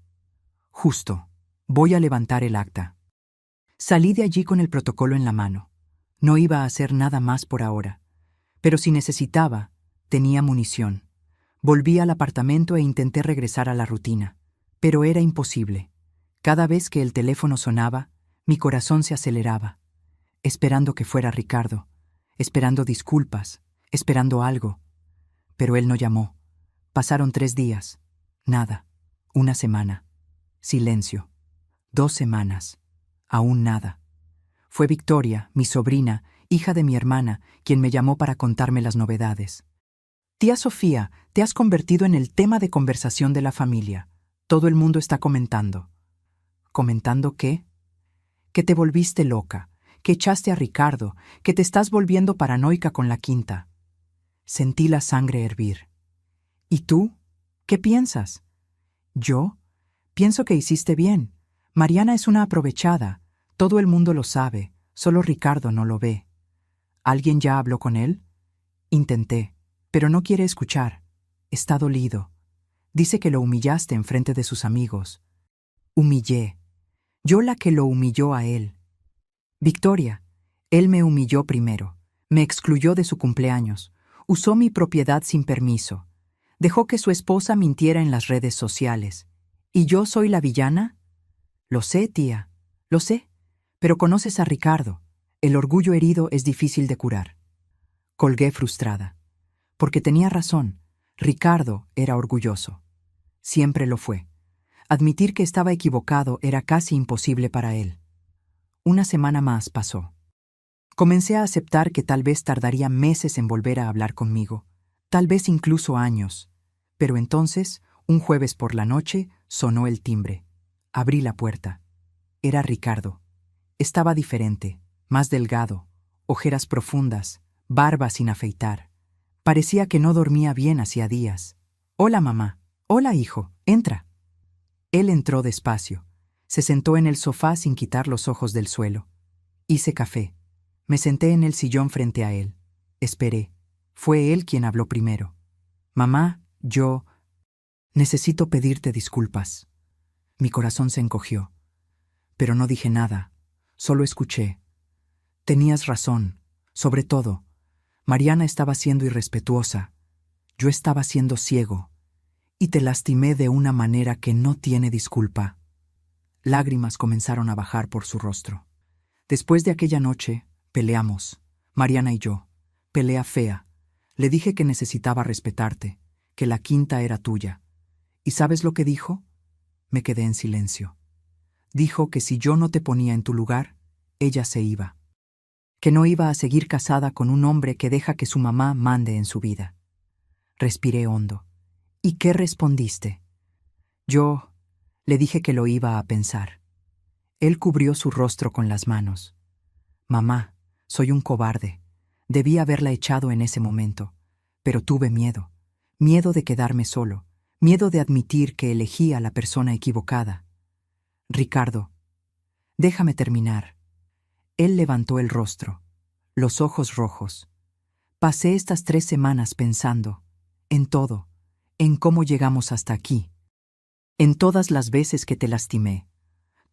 «Justo. Voy a levantar el acta». Salí de allí con el protocolo en la mano. No iba a hacer nada más por ahora. Pero si necesitaba, tenía munición. Volví al apartamento e intenté regresar a la rutina. Pero era imposible. Cada vez que el teléfono sonaba, mi corazón se aceleraba, esperando que fuera Ricardo, esperando disculpas, esperando algo. Pero él no llamó. Pasaron 3 días. Nada. 1 semana. Silencio. 2 semanas. Aún nada. Fue Victoria, mi sobrina, hija de mi hermana, quien me llamó para contarme las novedades. «Tía Sofía, te has convertido en el tema de conversación de la familia. Todo el mundo está comentando». «¿Comentando qué?» «Que te volviste loca, que echaste a Ricardo, que te estás volviendo paranoica con la quinta». Sentí la sangre hervir. «¿Y tú? ¿Qué piensas?» «¿Yo? Pienso que hiciste bien. Mariana es una aprovechada. Todo el mundo lo sabe, solo Ricardo no lo ve». «¿Alguien ya habló con él?» «Intenté, pero no quiere escuchar. Está dolido. Dice que lo humillaste enfrente de sus amigos». «Humillé. Yo la que lo humilló a él». «Victoria, él me humilló primero. Me excluyó de su cumpleaños. Usó mi propiedad sin permiso. Dejó que su esposa mintiera en las redes sociales. ¿Y yo soy la villana?» «Lo sé, tía. Lo sé. Pero conoces a Ricardo. El orgullo herido es difícil de curar». Colgué frustrada. Porque tenía razón. Ricardo era orgulloso. Siempre lo fue. Admitir que estaba equivocado era casi imposible para él. 1 semana más pasó. Comencé a aceptar que tal vez tardaría meses en volver a hablar conmigo, tal vez incluso años. Pero entonces, un jueves por la noche, sonó el timbre. Abrí la puerta. Era Ricardo. Estaba diferente, más delgado, ojeras profundas, barba sin afeitar. Parecía que no dormía bien hacía días. «Hola, mamá. Hola, hijo. Entra». Él entró despacio. Se sentó en el sofá sin quitar los ojos del suelo. Hice café. Me senté en el sillón frente a él. Esperé. Fue él quien habló primero. «Mamá, yo... necesito pedirte disculpas». Mi corazón se encogió. Pero no dije nada. Solo escuché. «Tenías razón. Sobre todo. Mariana estaba siendo irrespetuosa. Yo estaba siendo ciego. Y te lastimé de una manera que no tiene disculpa». Lágrimas comenzaron a bajar por su rostro. Después de aquella noche, peleamos, Mariana y yo. pelea fea. Le dije que necesitaba respetarte, que la quinta era tuya. ¿Y sabes lo que dijo? Me quedé en silencio. Dijo que si yo no te ponía en tu lugar, ella se iba. Que no iba a seguir casada con un hombre que deja que su mamá mande en su vida. Respiré hondo. ¿Y qué respondiste? Yo le dije que lo iba a pensar. Él cubrió su rostro con las manos. Mamá, soy un cobarde. Debí haberla echado en ese momento, pero tuve miedo. Miedo de quedarme solo. Miedo de admitir que elegí a la persona equivocada. Ricardo, déjame terminar. Él levantó el rostro, los ojos rojos. Pasé estas 3 semanas pensando, en todo, en cómo llegamos hasta aquí. En todas las veces que te lastimé,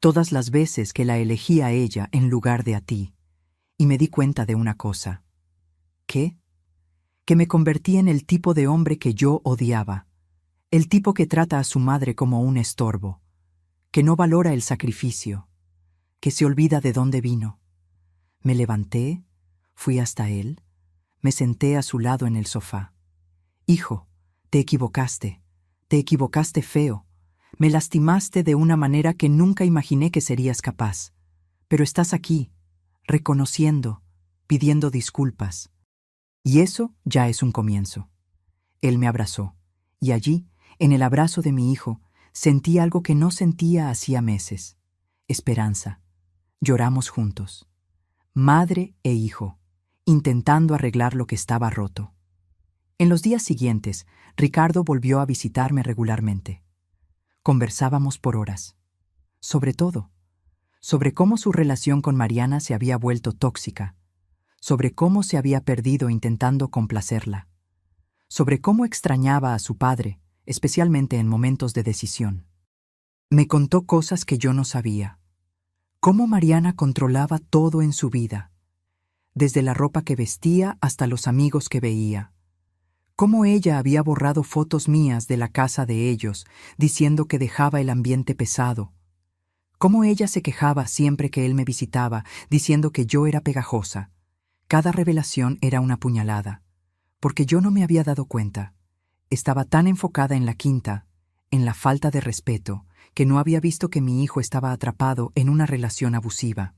todas las veces que la elegí a ella en lugar de a ti. Y me di cuenta de una cosa. ¿Qué? Que me convertí en el tipo de hombre que yo odiaba. El tipo que trata a su madre como un estorbo, que no valora el sacrificio, que se olvida de dónde vino. Me levanté, fui hasta él, me senté a su lado en el sofá. Hijo, te equivocaste feo. Me lastimaste de una manera que nunca imaginé que serías capaz. Pero estás aquí, reconociendo, pidiendo disculpas. Y eso ya es un comienzo. Él me abrazó, y allí, en el abrazo de mi hijo, sentí algo que no sentía hacía meses. Esperanza. Lloramos juntos. Madre e hijo, intentando arreglar lo que estaba roto. En los días siguientes, Ricardo volvió a visitarme regularmente. Conversábamos por horas. Sobre todo, sobre cómo su relación con Mariana se había vuelto tóxica, sobre cómo se había perdido intentando complacerla, sobre cómo extrañaba a su padre, especialmente en momentos de decisión. Me contó cosas que yo no sabía. Cómo Mariana controlaba todo en su vida, desde la ropa que vestía hasta los amigos que veía. Cómo ella había borrado fotos mías de la casa de ellos, diciendo que dejaba el ambiente pesado. Cómo ella se quejaba siempre que él me visitaba, diciendo que yo era pegajosa. Cada revelación era una puñalada, porque yo no me había dado cuenta. Estaba tan enfocada en la quinta, en la falta de respeto, que no había visto que mi hijo estaba atrapado en una relación abusiva.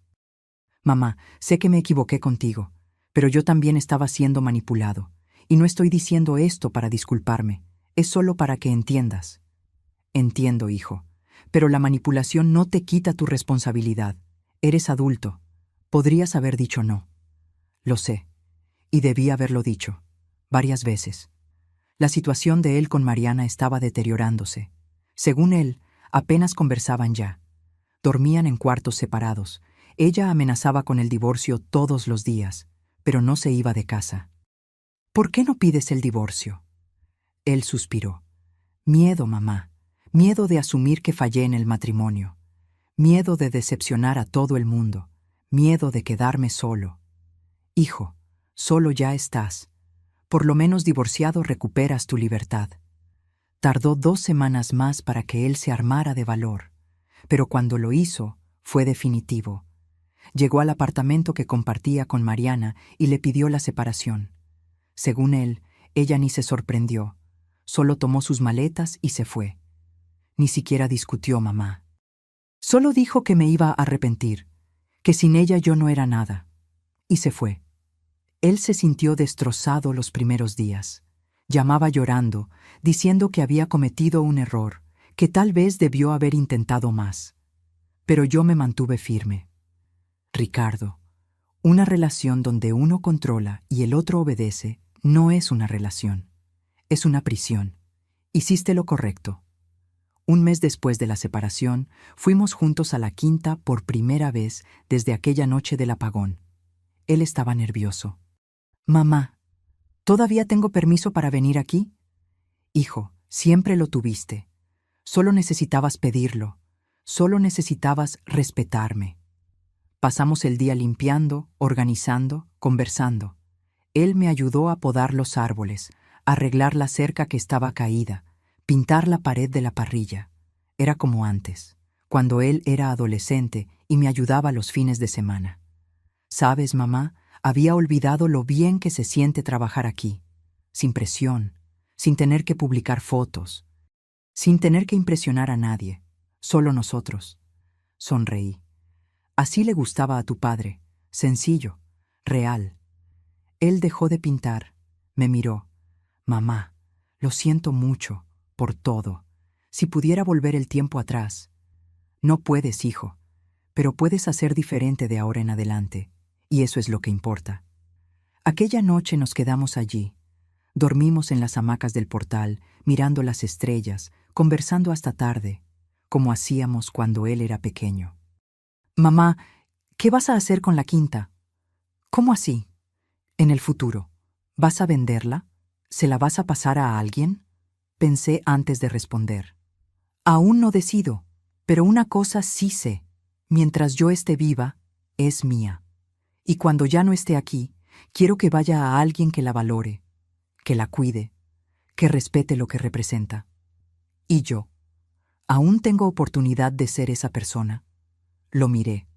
Mamá, sé que me equivoqué contigo, pero yo también estaba siendo manipulado. Y no estoy diciendo esto para disculparme, es solo para que entiendas. Entiendo, hijo, pero la manipulación no te quita tu responsabilidad. Eres adulto. Podrías haber dicho no. Lo sé, y debí haberlo dicho, varias veces. La situación de él con Mariana estaba deteriorándose. Según él, apenas conversaban ya. Dormían en cuartos separados. Ella amenazaba con el divorcio todos los días, pero no se iba de casa. ¿Por qué no pides el divorcio? Él suspiró. Miedo, mamá. Miedo de asumir que fallé en el matrimonio. Miedo de decepcionar a todo el mundo. Miedo de quedarme solo. Hijo, solo ya estás. Por lo menos divorciado recuperas tu libertad. Tardó 2 semanas más para que él se armara de valor, pero cuando lo hizo, fue definitivo. Llegó al apartamento que compartía con Mariana y le pidió la separación. Según él, ella ni se sorprendió, solo tomó sus maletas y se fue. Ni siquiera discutió, mamá. Solo dijo que me iba a arrepentir, que sin ella yo no era nada. Y se fue. Él se sintió destrozado los primeros días. Llamaba llorando, diciendo que había cometido un error, que tal vez debió haber intentado más. Pero yo me mantuve firme. Ricardo, una relación donde uno controla y el otro obedece no es una relación, es una prisión. Hiciste lo correcto. Un mes después de la separación, fuimos juntos a la quinta por primera vez desde aquella noche del apagón. Él estaba nervioso. Mamá, ¿todavía tengo permiso para venir aquí? Hijo, siempre lo tuviste. Solo necesitabas pedirlo. Solo necesitabas respetarme. Pasamos el día limpiando, organizando, conversando. Él me ayudó a podar los árboles, a arreglar la cerca que estaba caída, pintar la pared de la parrilla. Era como antes, cuando él era adolescente y me ayudaba los fines de semana. ¿Sabes, mamá? Había olvidado lo bien que se siente trabajar aquí, sin presión, sin tener que publicar fotos, sin tener que impresionar a nadie, solo nosotros. Sonreí. Así le gustaba a tu padre, sencillo, real. Él dejó de pintar, me miró. Mamá, lo siento mucho, por todo. Si pudiera volver el tiempo atrás. No puedes, hijo, pero puedes hacer diferente de ahora en adelante, y eso es lo que importa. Aquella noche nos quedamos allí. Dormimos en las hamacas del portal, mirando las estrellas, conversando hasta tarde, como hacíamos cuando él era pequeño. Mamá, ¿qué vas a hacer con la quinta? ¿Cómo así? En el futuro, ¿vas a venderla? ¿Se la vas a pasar a alguien? Pensé antes de responder. Aún no decido, pero una cosa sí sé. Mientras yo esté viva, es mía. Y cuando ya no esté aquí, quiero que vaya a alguien que la valore, que la cuide, que respete lo que representa. Y yo, ¿aún tengo oportunidad de ser esa persona? Lo miré.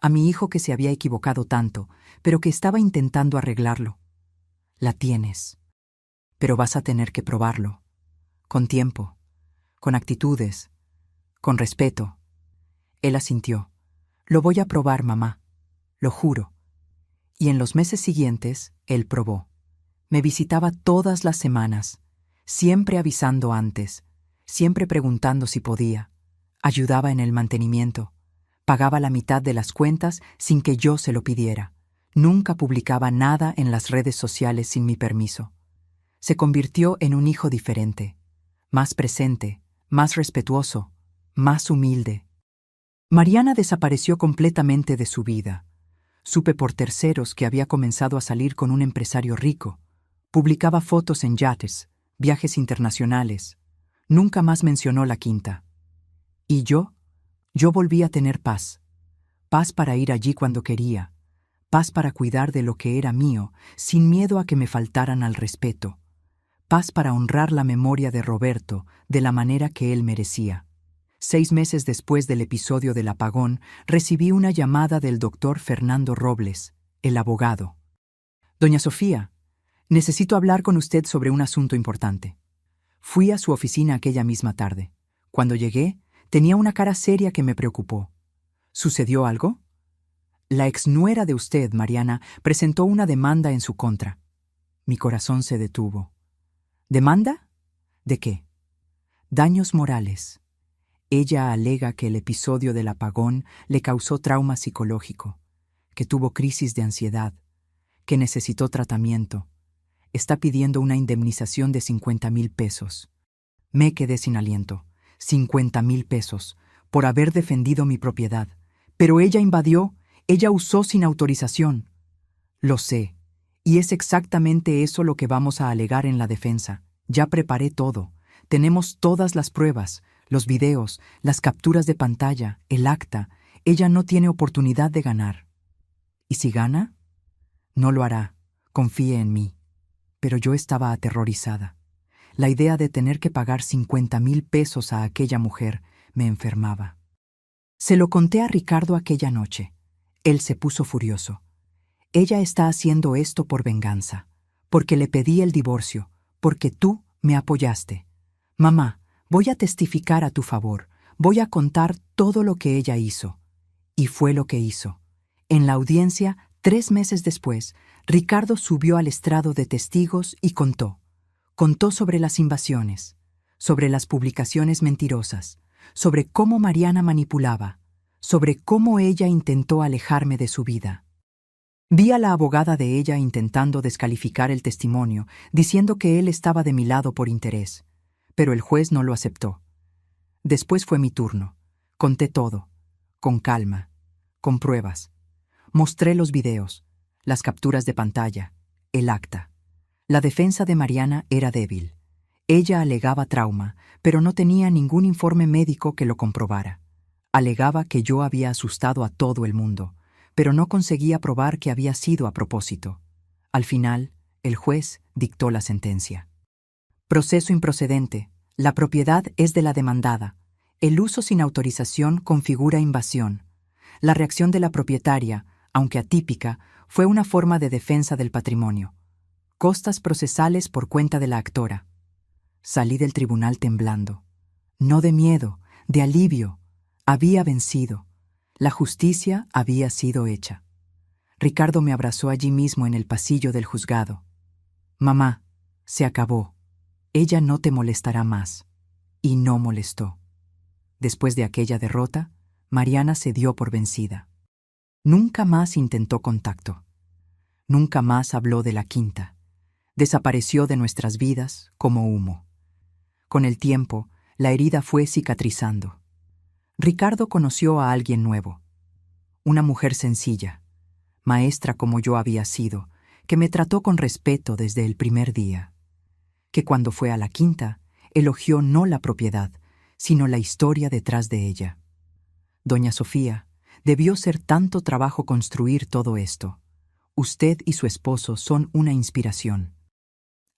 A mi hijo que se había equivocado tanto, pero que estaba intentando arreglarlo. La tienes. Pero vas a tener que probarlo. Con tiempo, con actitudes, con respeto. Él asintió. Lo voy a probar, mamá. Lo juro. Y en los meses siguientes, él probó. Me visitaba todas las semanas, siempre avisando antes, siempre preguntando si podía. Ayudaba en el mantenimiento. Pagaba la mitad de las cuentas sin que yo se lo pidiera. Nunca publicaba nada en las redes sociales sin mi permiso. Se convirtió en un hijo diferente, más presente, más respetuoso, más humilde. Mariana desapareció completamente de su vida. Supe por terceros que había comenzado a salir con un empresario rico. Publicaba fotos en yates, viajes internacionales. Nunca más mencionó la quinta. ¿Y yo? Yo volví a tener paz. Paz para ir allí cuando quería. Paz para cuidar de lo que era mío, sin miedo a que me faltaran al respeto. Paz para honrar la memoria de Roberto de la manera que él merecía. 6 meses después del episodio del apagón, recibí una llamada del doctor Fernando Robles, el abogado. Doña Sofía, necesito hablar con usted sobre un asunto importante. Fui a su oficina aquella misma tarde. Cuando llegué, tenía una cara seria que me preocupó. ¿Sucedió algo? La exnuera de usted, Mariana, presentó una demanda en su contra. Mi corazón se detuvo. ¿Demanda? ¿De qué? Daños morales. Ella alega que el episodio del apagón le causó trauma psicológico, que tuvo crisis de ansiedad, que necesitó tratamiento. Está pidiendo una indemnización de 50,000 pesos. Me quedé sin aliento. 50,000 pesos, por haber defendido mi propiedad. Pero ella invadió, ella usó sin autorización. Lo sé, y es exactamente eso lo que vamos a alegar en la defensa. Ya preparé todo. Tenemos todas las pruebas, los videos, las capturas de pantalla, el acta. Ella no tiene oportunidad de ganar. ¿Y si gana? No lo hará. Confíe en mí. Pero yo estaba aterrorizada. La idea de tener que pagar 50,000 pesos a aquella mujer me enfermaba. Se lo conté a Ricardo aquella noche. Él se puso furioso. Ella está haciendo esto por venganza, porque le pedí el divorcio, porque tú me apoyaste. Mamá, voy a testificar a tu favor, voy a contar todo lo que ella hizo. Y fue lo que hizo. En la audiencia, 3 meses después, Ricardo subió al estrado de testigos y contó. Contó sobre las invasiones, sobre las publicaciones mentirosas, sobre cómo Mariana manipulaba, sobre cómo ella intentó alejarme de su vida. Vi a la abogada de ella intentando descalificar el testimonio, diciendo que él estaba de mi lado por interés, pero el juez no lo aceptó. Después fue mi turno. Conté todo, con calma, con pruebas. Mostré los videos, las capturas de pantalla, el acta. La defensa de Mariana era débil. Ella alegaba trauma, pero no tenía ningún informe médico que lo comprobara. Alegaba que yo había asustado a todo el mundo, pero no conseguía probar que había sido a propósito. Al final, el juez dictó la sentencia. Proceso improcedente. La propiedad es de la demandada. El uso sin autorización configura invasión. La reacción de la propietaria, aunque atípica, Fue una forma de defensa del patrimonio. Costas procesales por cuenta de la actora. Salí del tribunal temblando. No de miedo, de alivio. Había vencido. La justicia había sido hecha. Ricardo me abrazó allí mismo en el pasillo del juzgado. Mamá, se acabó. Ella no te molestará más. Y no molestó. Después de aquella derrota, Mariana se dio por vencida. Nunca más intentó contacto. Nunca más habló de la quinta. Desapareció de nuestras vidas como humo. Con el tiempo, la herida fue cicatrizando. Ricardo conoció a alguien nuevo. Una mujer sencilla, maestra como yo había sido, que me trató con respeto desde el primer día. Que cuando fue a la quinta, elogió no la propiedad, sino la historia detrás de ella. Doña Sofía, debió ser tanto trabajo construir todo esto. Usted y su esposo son una inspiración.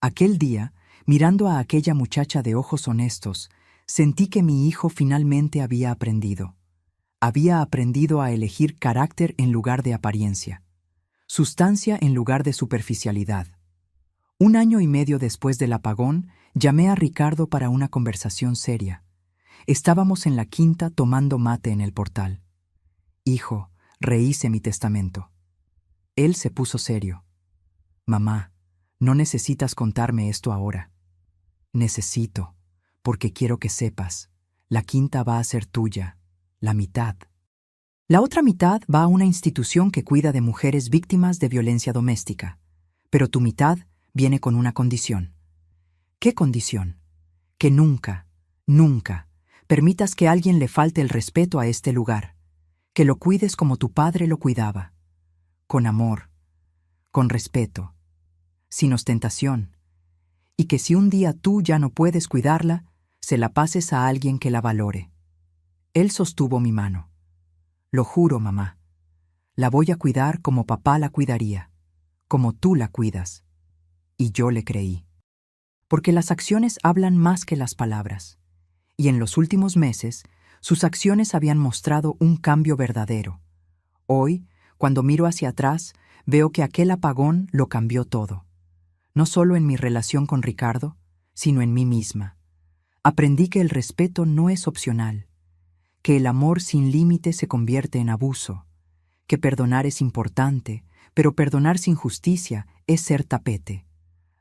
Aquel día, mirando a aquella muchacha de ojos honestos, sentí que mi hijo finalmente había aprendido. Había aprendido a elegir carácter en lugar de apariencia, sustancia en lugar de superficialidad. 1 año y medio después del apagón, llamé a Ricardo para una conversación seria. Estábamos en la quinta tomando mate en el portal. Hijo, rehice mi testamento. Él se puso serio. Mamá, no necesitas contarme esto ahora. Necesito, porque quiero que sepas, la quinta va a ser tuya, la mitad. La otra mitad va a una institución que cuida de mujeres víctimas de violencia doméstica, pero tu mitad viene con una condición. ¿Qué condición? Que nunca, nunca permitas que alguien le falte el respeto a este lugar, que lo cuides como tu padre lo cuidaba, con amor, con respeto, sin ostentación, y que si un día tú ya no puedes cuidarla, se la pases a alguien que la valore. Él sostuvo mi mano. Lo juro, mamá. La voy a cuidar como papá la cuidaría, como tú la cuidas. Y yo le creí. Porque las acciones hablan más que las palabras. Y en los últimos meses, sus acciones habían mostrado un cambio verdadero. Hoy, cuando miro hacia atrás, veo que aquel apagón lo cambió todo. No solo en mi relación con Ricardo, sino en mí misma. Aprendí que el respeto no es opcional, que el amor sin límite se convierte en abuso, que perdonar es importante, pero perdonar sin justicia es ser tapete.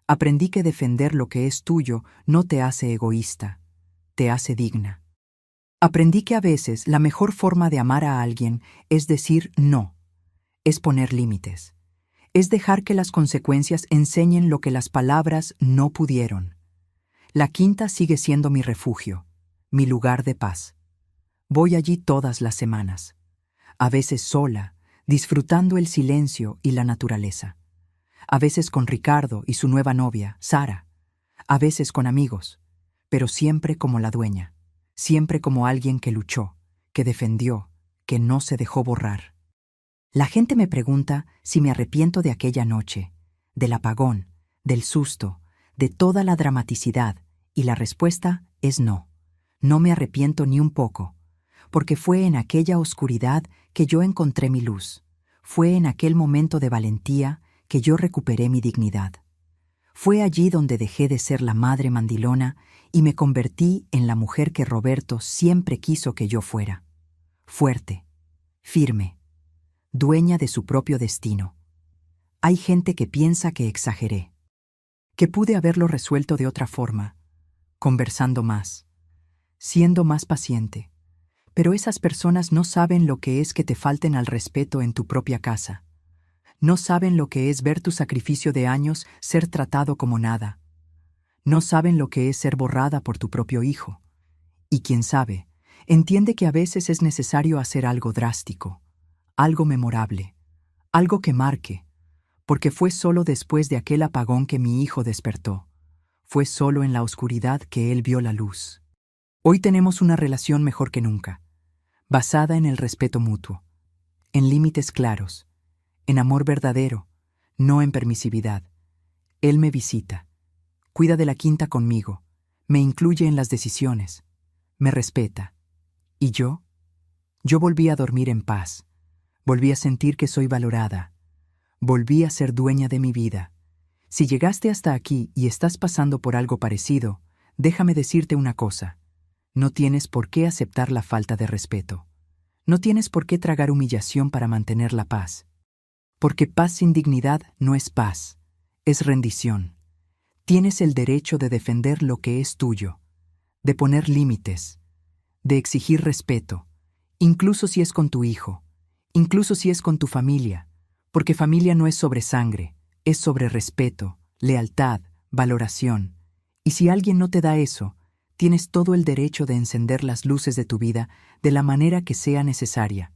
Aprendí que defender lo que es tuyo no te hace egoísta, te hace digna. Aprendí que a veces la mejor forma de amar a alguien es decir no, es poner límites, es dejar que las consecuencias enseñen lo que las palabras no pudieron. La quinta sigue siendo mi refugio, mi lugar de paz. Voy allí todas las semanas, a veces sola, disfrutando el silencio y la naturaleza. A veces con Ricardo y su nueva novia, Sara. A veces con amigos, pero siempre como la dueña, siempre como alguien que luchó, que defendió, que no se dejó borrar. La gente me pregunta si me arrepiento de aquella noche, del apagón, del susto, de toda la dramaticidad, y la respuesta es no. No me arrepiento ni un poco, porque fue en aquella oscuridad que yo encontré mi luz. Fue en aquel momento de valentía que yo recuperé mi dignidad. Fue allí donde dejé de ser la madre mandilona y me convertí en la mujer que Roberto siempre quiso que yo fuera. Fuerte, firme, dueña de su propio destino. Hay gente que piensa que exageré, que pude haberlo resuelto de otra forma, conversando más, siendo más paciente. Pero esas personas no saben lo que es que te falten al respeto en tu propia casa. No saben lo que es ver tu sacrificio de años ser tratado como nada. No saben lo que es ser borrada por tu propio hijo. Y quién sabe, entiende que a veces es necesario hacer algo drástico, algo memorable, algo que marque, porque fue solo después de aquel apagón que mi hijo despertó. Fue solo en la oscuridad que él vio la luz. Hoy tenemos una relación mejor que nunca, basada en el respeto mutuo, en límites claros, en amor verdadero, no en permisividad. Él me visita, cuida de la quinta conmigo, me incluye en las decisiones, me respeta. ¿Y yo? Yo volví a dormir en paz, volví a sentir que soy valorada, Volví a ser dueña de mi vida. Si llegaste hasta aquí y estás pasando por algo parecido, déjame decirte una cosa. No tienes por qué aceptar la falta de respeto. No tienes por qué tragar humillación para mantener la paz. Porque paz sin dignidad no es paz, es rendición. Tienes el derecho de defender lo que es tuyo, de poner límites, de exigir respeto, incluso si es con tu hijo, incluso si es con tu familia, porque familia no es sobre sangre, es sobre respeto, lealtad, valoración. Y si alguien no te da eso, tienes todo el derecho de encender las luces de tu vida de la manera que sea necesaria,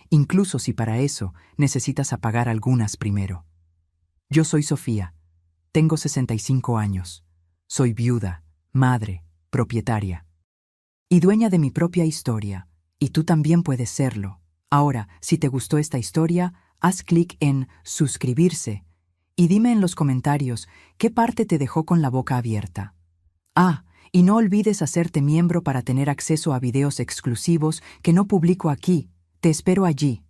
incluso si para eso necesitas apagar algunas primero. Yo soy Sofía, tengo 65 años, soy viuda, madre, propietaria y dueña de mi propia historia, y tú también puedes serlo. Ahora, si te gustó esta historia, haz clic en suscribirse y dime en los comentarios qué parte te dejó con la boca abierta. Ah, y no olvides hacerte miembro para tener acceso a videos exclusivos que no publico aquí. Te espero allí.